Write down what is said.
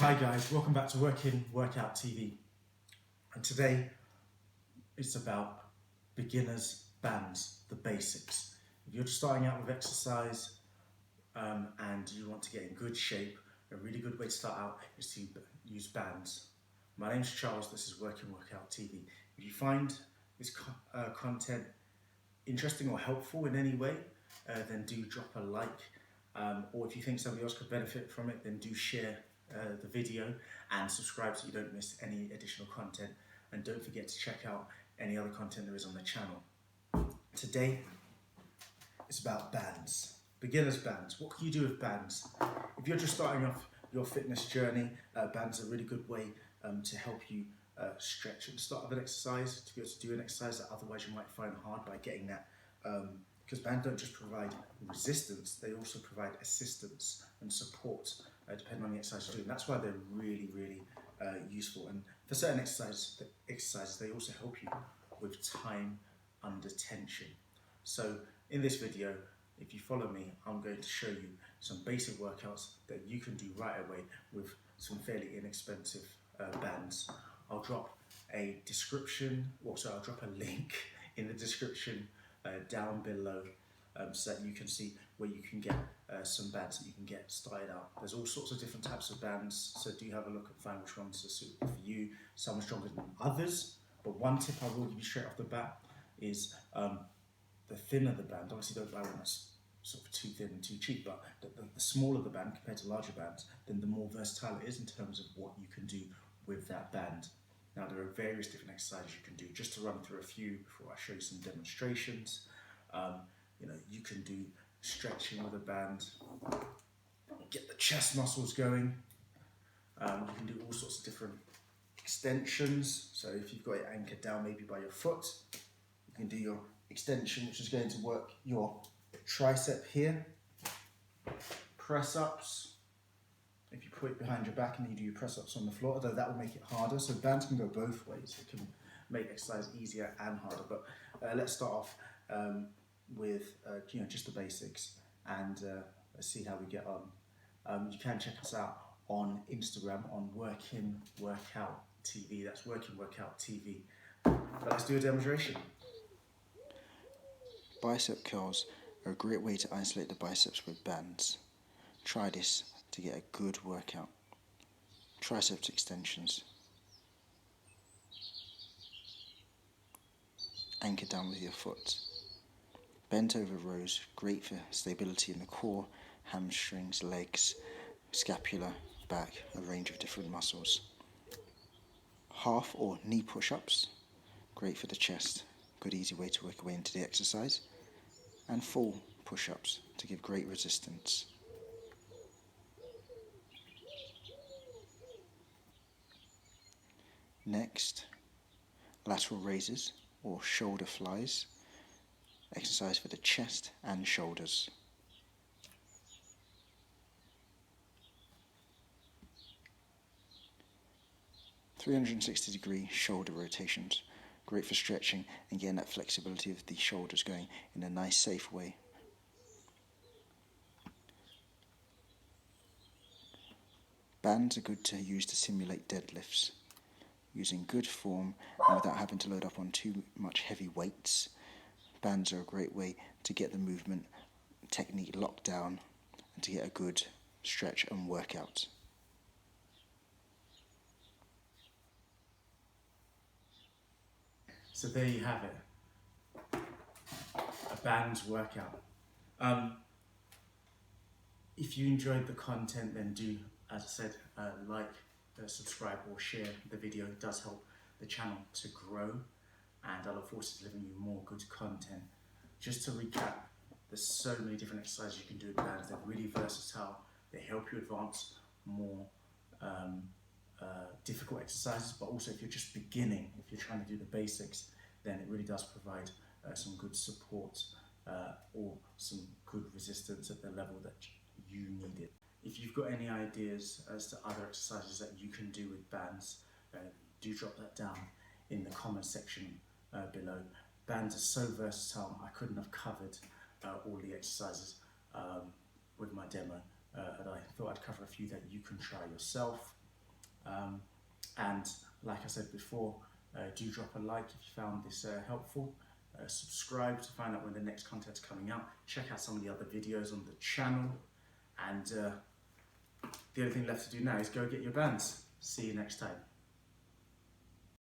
Hi guys, welcome back to Workout TV. And today it's about beginners bands, the basics. If you're just starting out with exercise and you want to get in good shape, a really good way to start out is to use bands. My name's Charles, this is Workout TV. If you find this content interesting or helpful in any way, then do drop a like. Or if you think somebody else could benefit from it, then do share the video and subscribe so you don't miss any additional content, and don't forget to check out any other content there is on the channel. Today it's about bands, beginners bands. What can you do with bands? If you're just starting off your fitness journey, bands are a really good way to help you stretch at the start of an exercise, to be able to do an exercise that otherwise you might find hard by getting that because bands don't just provide resistance, they also provide assistance and support depending on the exercise you're doing. That's why they're really useful. And for certain exercises, they also help you with time under tension. So in this video, if you follow me, I'm going to show you some basic workouts that you can do right away with some fairly inexpensive bands. I'll drop a link in the description down below so that you can see where you can get some bands that you can get started out. There's all sorts of different types of bands, so do have a look and find which ones are suitable for you. Some are stronger than others, but one tip I will give you straight off the bat is the thinner the band. Obviously don't buy one that's sort of too thin and too cheap, but the smaller the band compared to larger bands, then the more versatile it is in terms of what you can do with that band. Now there are various different exercises you can do. Just to run through a few before I show you some demonstrations. You can do stretching with a band, get the chest muscles going. You can do all sorts of different extensions. So if you've got it anchored down maybe by your foot, you can do your extension, which is going to work your tricep here. Press ups. If you put it behind your back and you do your press ups on the floor, although that will make it harder. So bands can go both ways. It can make exercise easier and harder. But let's start off with just the basics, and let's see how we get on. You can check us out on Instagram on Workout TV. That's Workout TV. But let's do a demonstration. Bicep curls are a great way to isolate the biceps with bands. Try this to get a good workout. Triceps extensions. Anchor down with your foot. Bent over rows, great for stability in the core, hamstrings, legs, scapula, back, a range of different muscles. Half or knee push-ups, great for the chest, good easy way to work your way into the exercise. And full push-ups to give great resistance. Next, lateral raises or shoulder flies, exercise for the chest and shoulders. (360-degree) shoulder rotations, great for stretching and getting that flexibility of the shoulders going in a nice safe way. Bands are good to use to simulate deadlifts. Using good form and without having to load up on too much heavy weights, bands are a great way to get the movement technique locked down and to get a good stretch and workout. So there you have it, a bands workout. If you enjoyed the content, then do, as I said, like, subscribe or share the video. It does help the channel to grow, and I look forward to delivering you more good content. Just to recap, there's so many different exercises you can do with bands. They're really versatile. They help you advance more difficult exercises, but also if you're just beginning, if you're trying to do the basics, then it really does provide some good support or some good resistance at the level that you need it. If you've got any ideas as to other exercises that you can do with bands, do drop that down in the comment section below. Bands are so versatile, I couldn't have covered all the exercises with my demo, and I thought I'd cover a few that you can try yourself. And like I said before, do drop a like if you found this helpful. Subscribe to find out when the next content's coming out. Check out some of the other videos on the channel. And the only thing left to do now is go get your bands. See you next time.